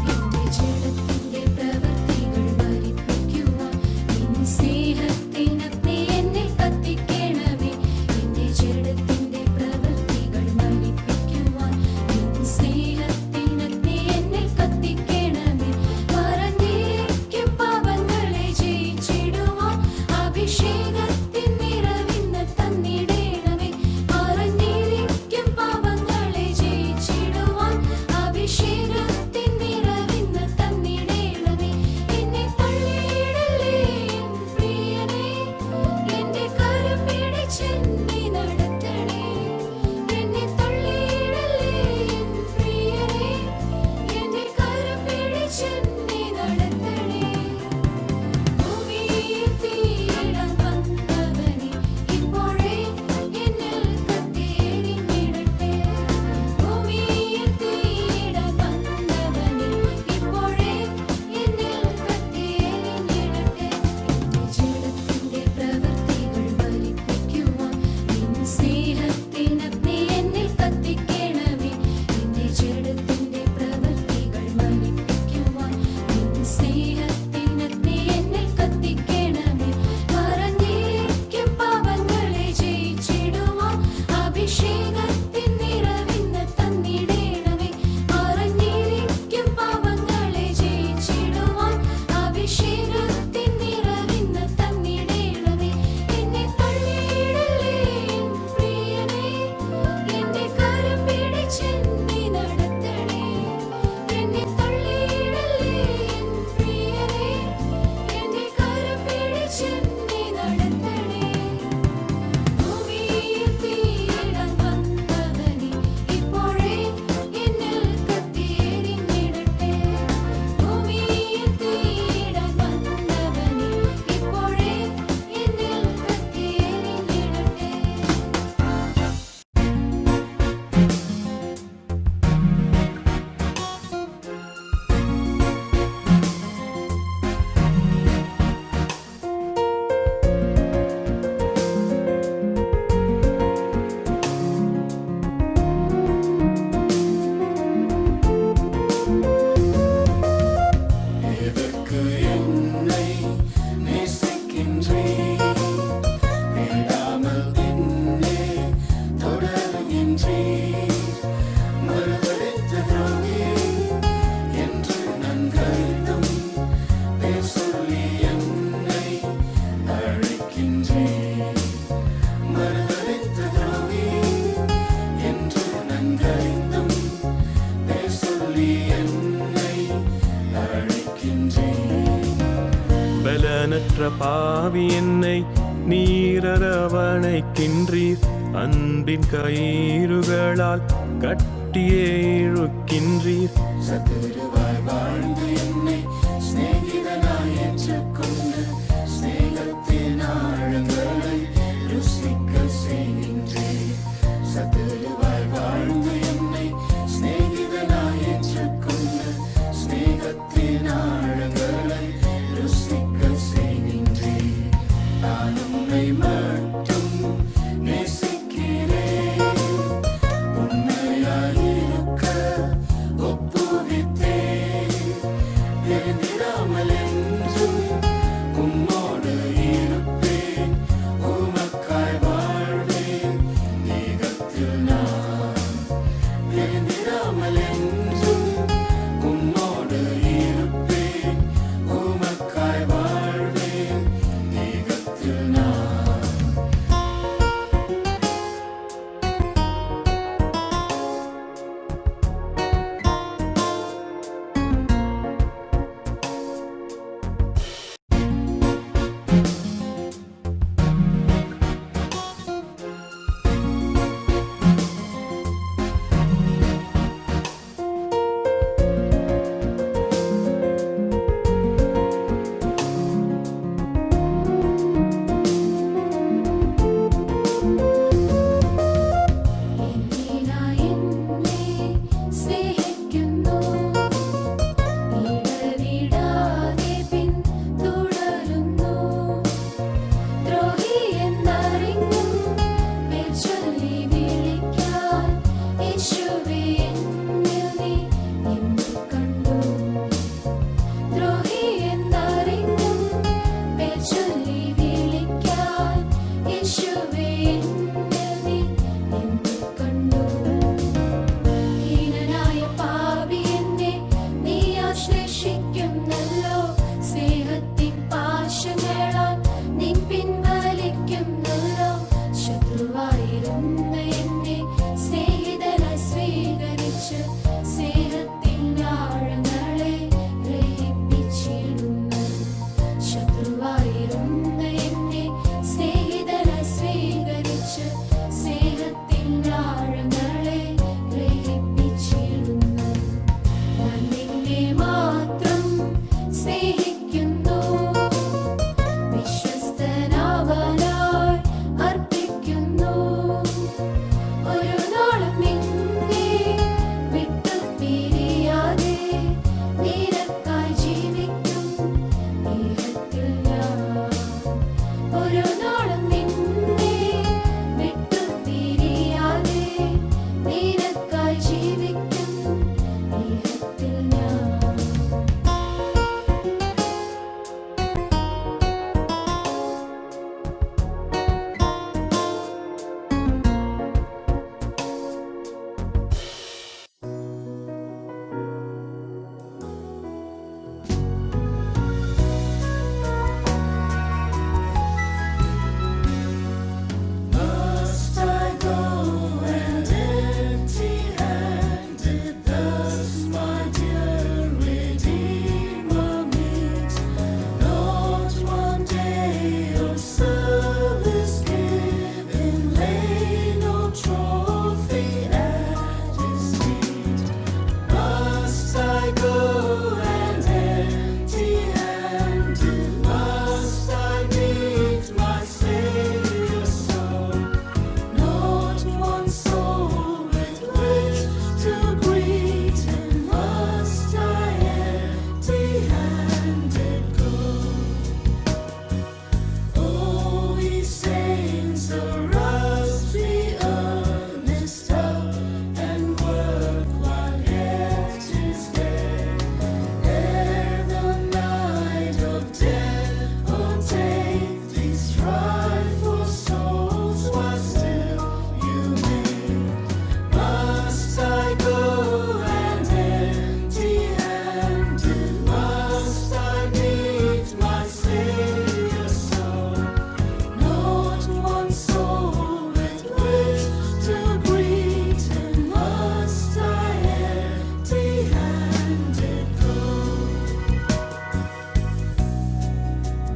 എന്റെ ജഡത്തിന്റെ പ്രവൃത്തികൾ മരിപ്പിക്കുവാൻ பலனற்ற பாவி என்னை நீரவணைக்கின்றீர். அன்பின் கயிறுகளால் கட்டியே இழுக்கின்றீர். சத்துருவாய் வாழ்ந்து என்னை சிநேகிதனாய் ஏற்றுக்கொண்டு சிநேகத்தின் ஆழங்களை ருசிக்க செய்கின்றீர். சத்துருவாய் வாழ்ந்து என்னை சிநேகிதனாய் ஏற்றுக்கொண்டு சிநேகத்தின் ஆழங்களை ருசிக்க செய்கின்றீர். நான் உன்னை மட்டும் நேசிக்கிறேன். உண்மையாயிருக்க ஒப்புவித்தேன். தெரிந்திடாமல் என்றும் உம்மோடு இருப்பேன். உமக்காய் வாழ்வேன் ஏகத்தில் நான். தெரிந்திடாமல் என்றும் உம்மோடு இருப்பேன். உமக்காய் வாழ்வேன் ஏகத்தில் நான். മാത്രം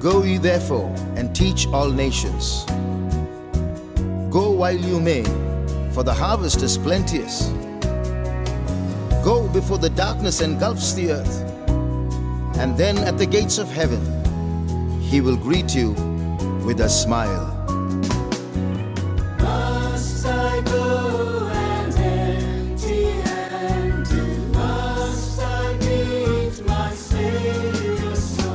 Go ye therefore and teach all nations. Go while you may, for the harvest is plenteous. Go before the darkness engulfs the earth, and then at the gates of heaven he will greet you with a smile. Must I go and empty-handed? Must I meet my Savior so?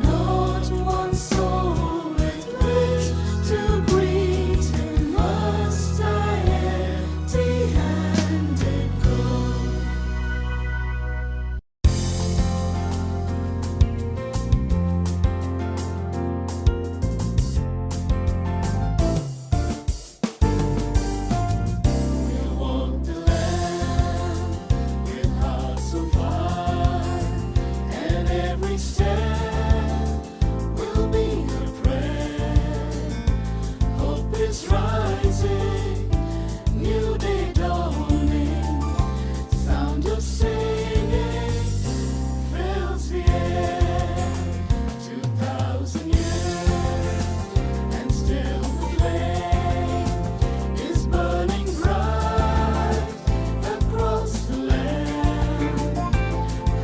Not one soul with which to greet him. Must I empty-handed go? We'll walk the land with hearts of fire, and every step will be a prayer. Hope is rising, new day dawning, sound of singing fills the air. 2,000 years, and still the flame is burning bright across the land.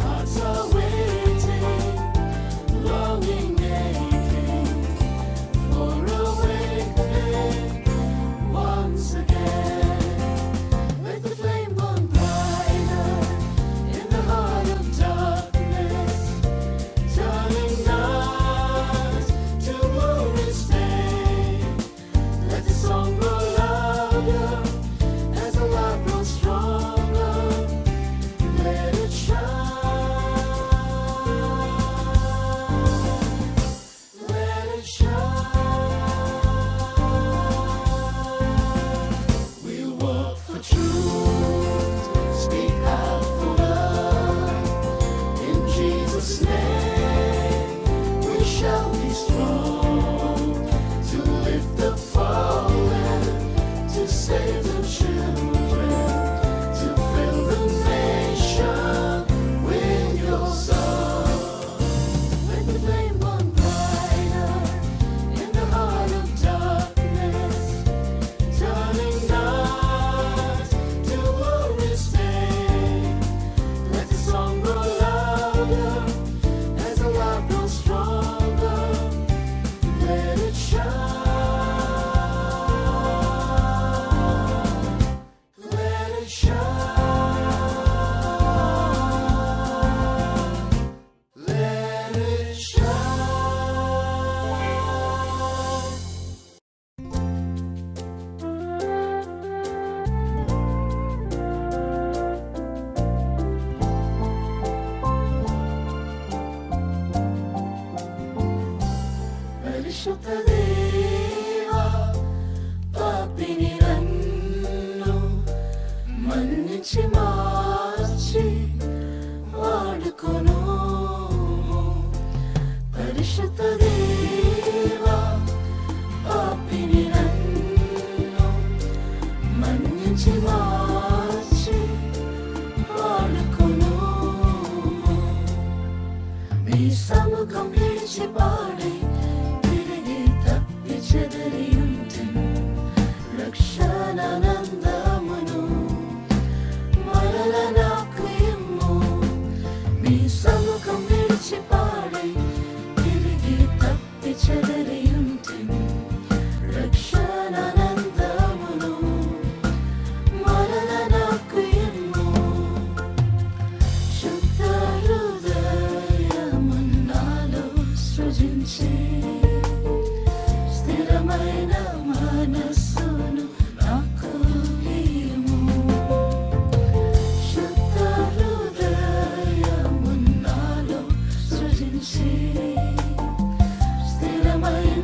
Hearts are waiting, longing, aching for awakening once again. Let the flame burn brighter in the heart of darkness, turning night to glorious day. Let the song grow louder as the light grows stronger. Let it shine. Let it shine. We'll walk for truth, speak out for love. In Jesus' name, we shall be strong to lift the fallen, to save the children, to fill the nation with your song. Let the flame burn brighter in the heart of darkness, turning night to glorious day. Let the song grow louder as the light grows stronger. Let it shine. Let it shine. Let it shine. పరిశుద్ధ దేవా, పాపిని నన్ను మన్నించి మార్చి వాడుకొను. పరిశుద్ధ దేవా, పాపిని నన్ను మన్నించి మార్చి వాడుకొను. మీ సముఖం విడిచి పాడి తిరిగి తప్పి చెదరి ఉంటిన్. రక్షణానందమును మరల నాకు ఇమ్ము. మీ సముఖం విడిచి పాడి తిరిగి తప్పి చెదరి ఉంటిన్. రక్షణానందమును మరల నాకు ఇమ్ము. శుద్ధ హృదయమును నాలో సృజించి, స్థిరమైన మనస్సును నాకు ఇమ్ము. శుద్ధ హృదయమును నాలో సృజించి, స్థిరమైన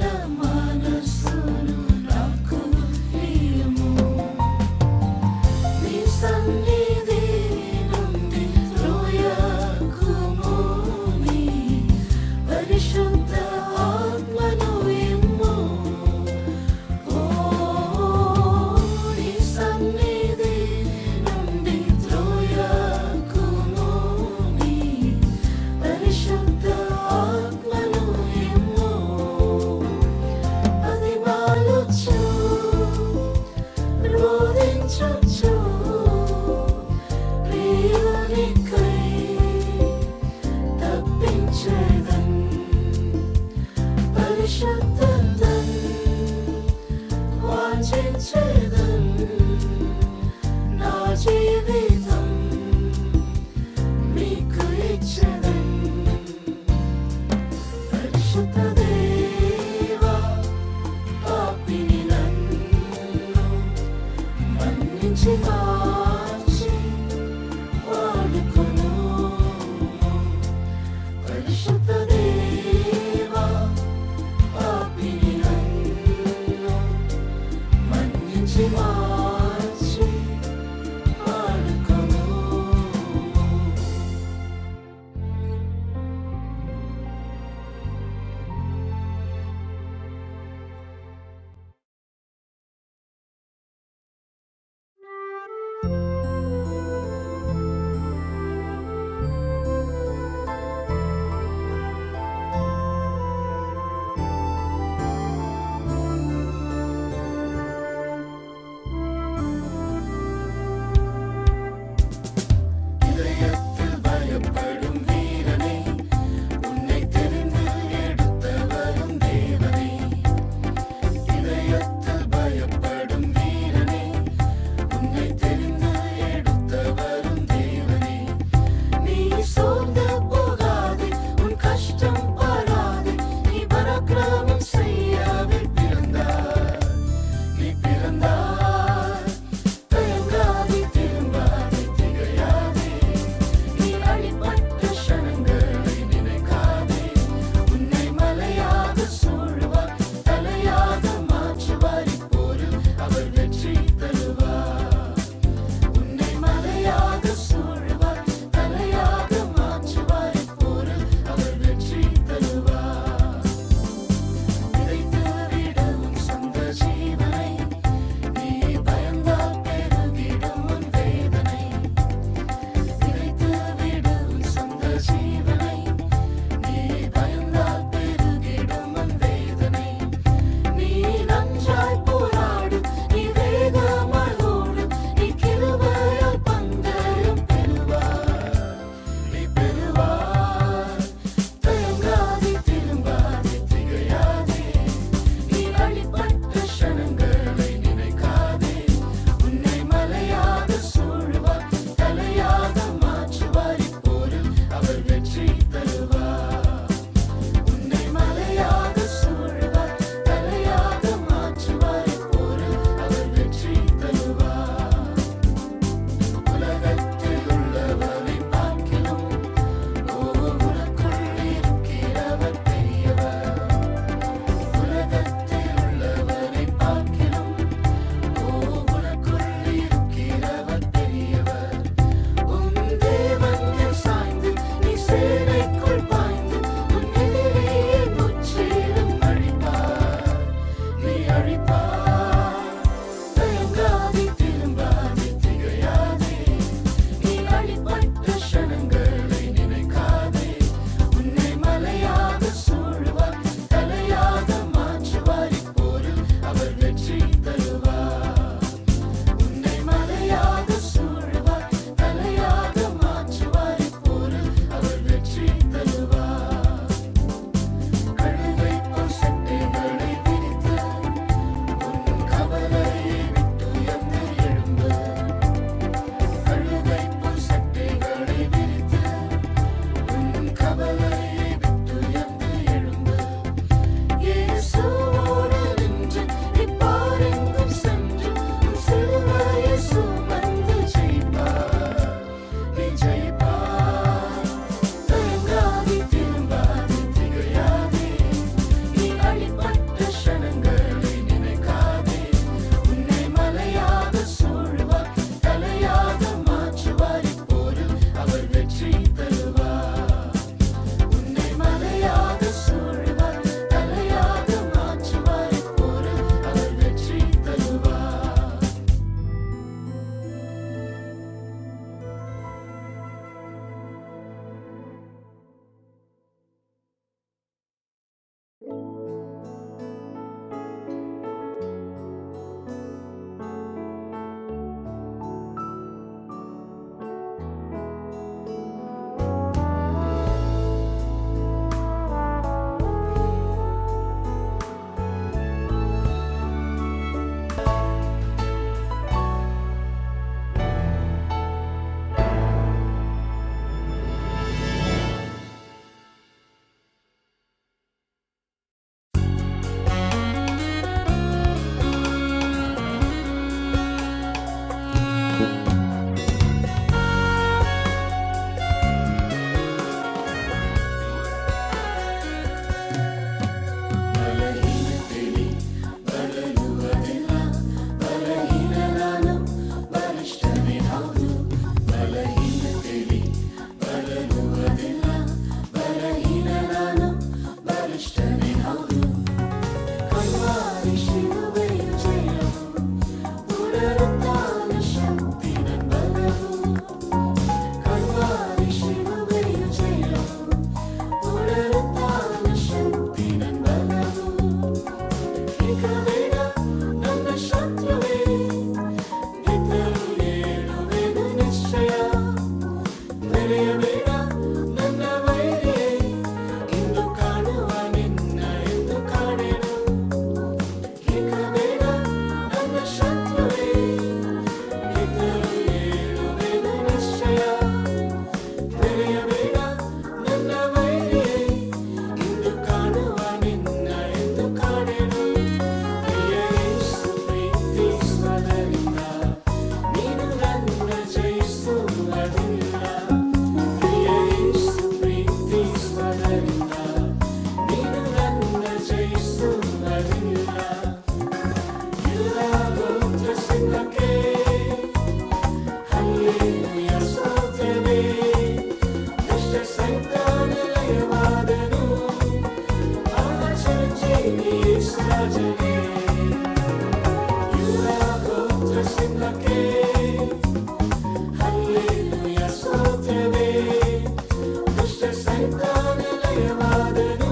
సైతానలయవాదను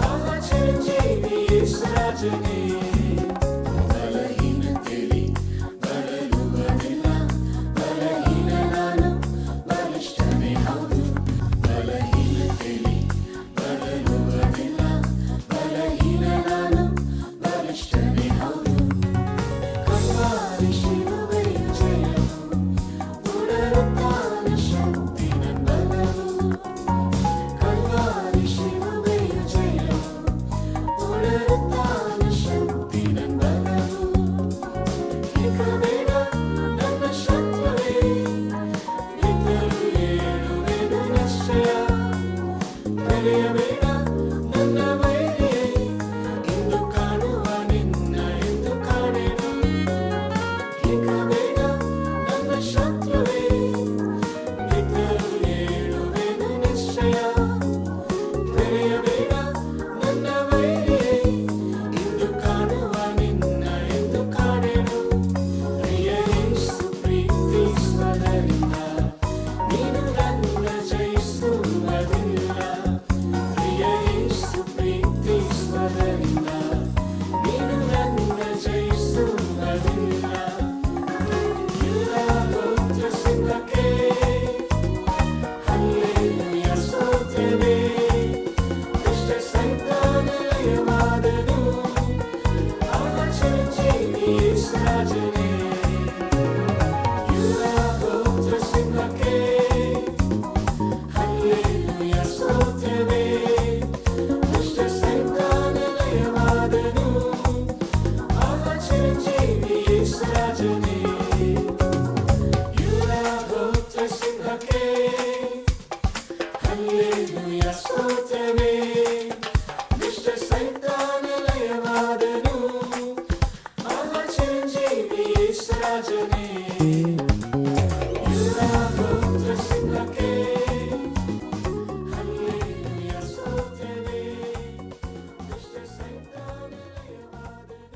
ఆచరించేది యేసురాజునే బలహీనతలి బలలువదిಲ್ಲ బలహీన ನಾನು ಬಲಿಷ್ಠನೇ ಹೌದು ಬಲಹೀನತಲಿ ಬಲಲುವದಿಲ್ಲ ಬಲಹೀನ ನಾನು ಬಲಿಷ್ಠನೇ ಹೌದು ಕಲ್ವಾರಿ ಶಿಲುಬೆಯ ಜಯವು ಪುನರುತ್ಥಾನ ಶಕ್ತಿ ನನ್ನ ಬಲವು ಕಲ್ವಾರಿ ಶಿಲುಬೆಯ ಜಯವು ಪುನರುತ್ಥಾನ ಶಕ್ತಿ ನನ್ನ ಬಲವು ಇಕ ಬೇಡ ನನ್ನ ಶತ್ರುವೇ ನಿಂತರೂ ಏಳುವೆನು ನಿಶ್ಚಯ ಬೆರೆಯಬೇಡ ನನ್ನ ವೈರಿಯೇ ಇಂದು ಕಾಣುವ ನಿನ್ನ ಎಂದು ಕಾಣೆನು ಇಕ ಬೇಡ ನನ್ನ ಶತ್ರುವೇ ನಿಂತರೂ ಏಳುವೆನು ನಿಶ್ಚಯ ಬೆರೆಯಬೇಡ ನನ್ನ ವೈರಿಯೇ ಇಂದು ಕಾಣುವ ನಿನ್ನ ಎಂದು ಕಾಣೆನು ಪ್ರಿಯ ಯೇಸು ಪ್ರೀತಿಸುವುದರಿಂದ ನೀನು ನನ್ನ ಜಯಿಸುವುದಿಲ್ಲ ಪ್ರಿಯ ಯೇಸು ಪ್ರೀತಿಸುವುದರಿಂದ ನೀನು ನನ್ನ ಜಯಿಸುವುದಿಲ್ಲ ಯೂದ ಗೋತ್ರ ಸಿಂಹಕ್ಕೆ ಹಲ್ಲೆಲೂಯ ಸ್ತೋತ್ರವೇ ದುಷ್ಟ ಸೈತಾನಲಯವಾದನು ಆಚರಿಂಚೇವಿ యేసుರಾಜನೇ ಯೂದ ಗೋತ್ರ ಸಿಂಹಕ್ಕೆ ಹಲ್ಲೆಲೂಯ ಸ್ತೋತ್ರವೇ ದುಷ್ಟ ಸೈತಾನಲಯವಾದನು ಆಚರಿಂಚೇವಿ యేసుರಾಜನೇ ಯೂದ ಗೋತ್ರ ಸಿಂಹಕ್ಕೆ ಹಲ್ಲೆಲೂಯ ಸ್ತೋತ್ರವೇ ದುಷ್ಟ ಸೈತಾನಲಯವಾದನು ಆಚರಿಂಚೇವಿ యేసుರಾಜನೇ ಯೂದ ಗೋತ್ರ ಸಿಂಹಕ್ಕೆ ಹಲ್ಲೆಲೂಯ ಸ್ತೋತ್ರವೇ ದುಷ್ಟ ಸೈತಾನಲಯವಾದನು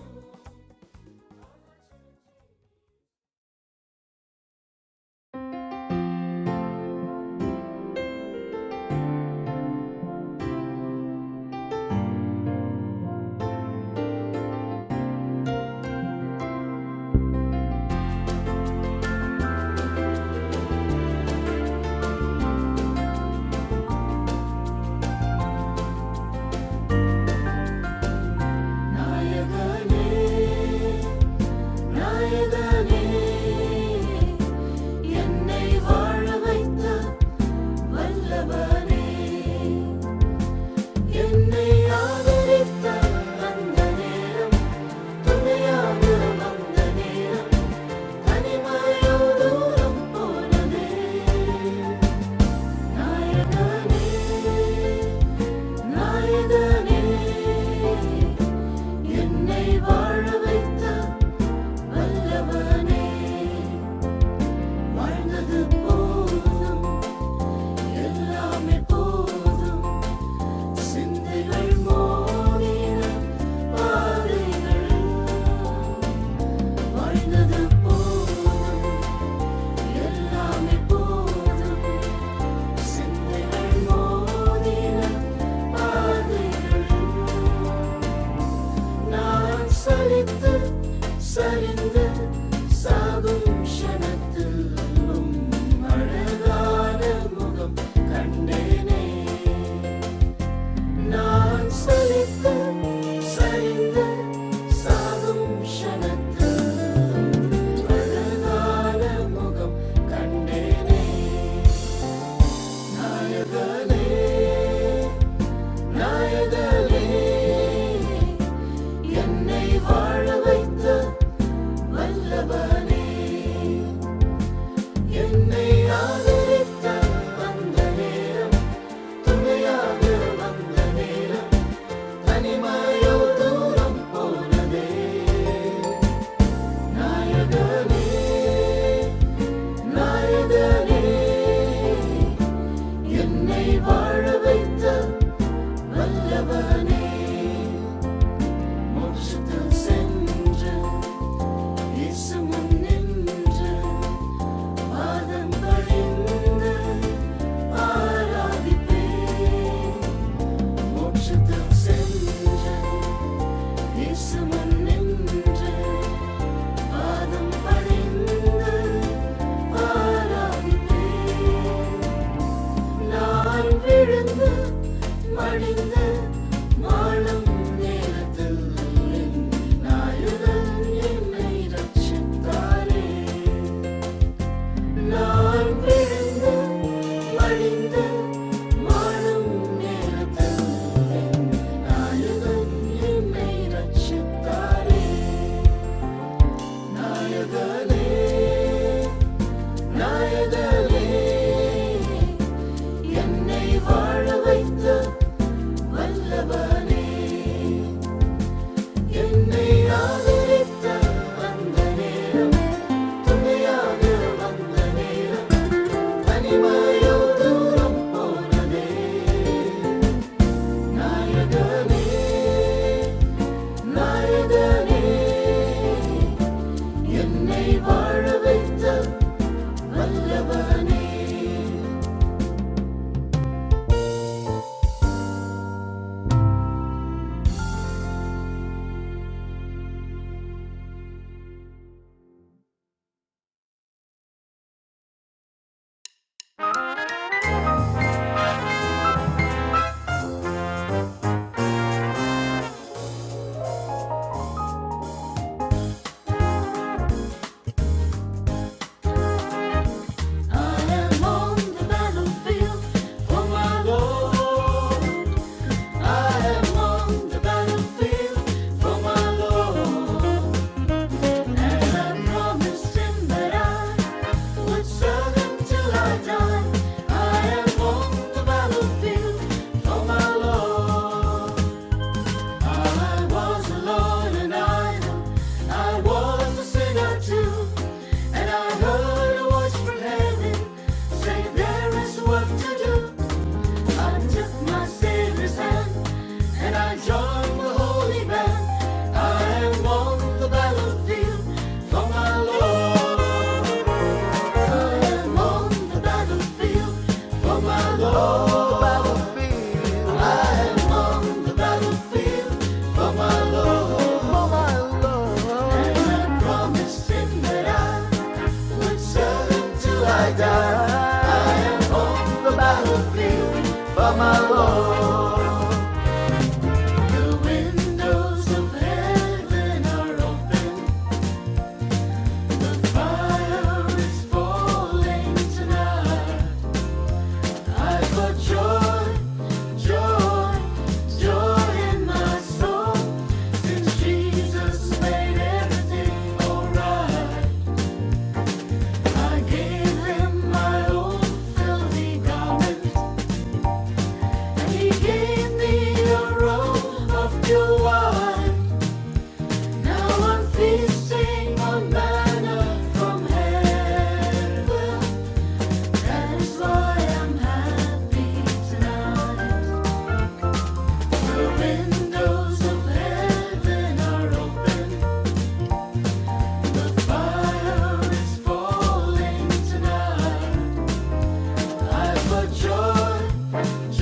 நாயகனே நாயகனே என்னை வாழ வைத்த வல்லவனே என்னை ஆதரித்த அந்த நேரம் துணையாக வந்த நேரம் தனிமையோ தூரம் போனதே நாயகனே நாயகனே என்னை வாழ வைத்த வல்லவனே வாழ்ந்தது போதும் எல்லாமே போதும் சிந்தைகள் மோதின பாதைகள் வாழ்ந்தது போதும் எல்லாமே போதும் சிந்தைகள் மோதின பாதைகள் நான் சலித்து சரிந்து சாகும் க்ஷணத்தில் அழகான முகம் கண்டேனே நான் சலித்து சரிந்து சாகும் க்ஷணத்தில் அழகான முகம் கண்டேனே நாயகனே நாயகனே என்னை வாழ வைத்த வல்லவனே என்னை ஆதரித்த அந்த நேரம் துணையாக வந்த நேரம் தனிமையோ தூரம் போனதே நாயகனே நாயகனே என்னை வாழ வைத்த வல்லவனே மோட்சத்தில் சென்று இயேசு முன் நின்று பாதம் பணிந்து ஆராதிப்பேன் மடிந்து வாழும் நேரத்தில் என் நாயகன் என்னை ரட்சித்தாரே. நான் விழுந்து மடிந்து வாழும் நேரத்தில் என் நாயகன் என்னை ரட்சித்தாரே. நாயகனே, நாயகனே, என்னை வாழ வைத்த வல்லவனே, என்னை ஆதரித்த அந்த நேரம், துணையாக வந்த நேரம், தனிமையோ தூரம் போனதே. நாயகனே, நாயகனே, என்னை வாழ வைத்த வல்லவனே. I am on the battlefield for my Lord. I am on the battlefield for my Lord. And I promised him that I would serve him till I die. I am on the battlefield for my Lord. I was alone and idle, I was a sinner too. And I heard a voice from heaven say, there is work to do. I took my Savior's hand and I joined the holy band. I am on the battlefield for my Lord. I am on the battlefield for my Lord. I am on the battlefield for my Lord. And I promised him that I would serve him till I die. I am on the battlefield for my Lord. The windows of heaven are open. The fire is falling tonight. I've got joy, joy, joy in my soul, since Jesus made everything alright. I gave him my old filthy garment, and he gave me a robe of pure wine. Now I'm feasting on manna from heaven. That is why I'm happy tonight. The windows of heaven are open. The fire is falling tonight. I've got joy,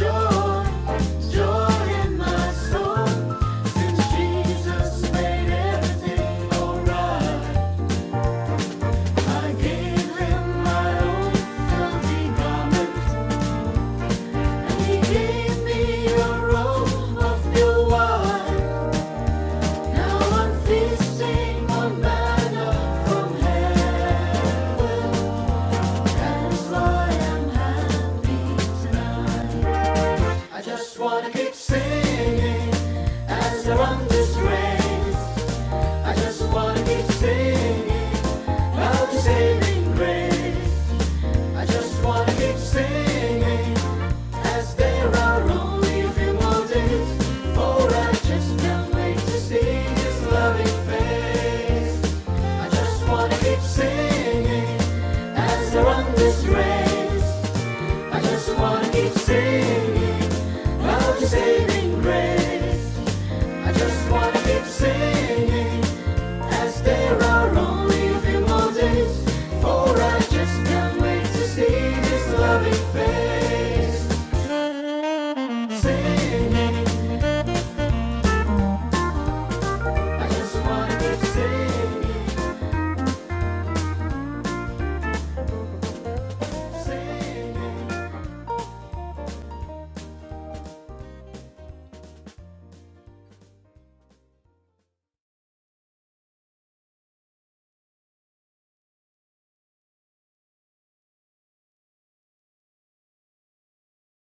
joy, joy in my soul, since Jesus made everything alright. I gave him my old filthy garment, and he gave me a robe of pure wine. Now I'm feasting on manna from heaven. That is why I'm happy tonight. I just wanna keep singing.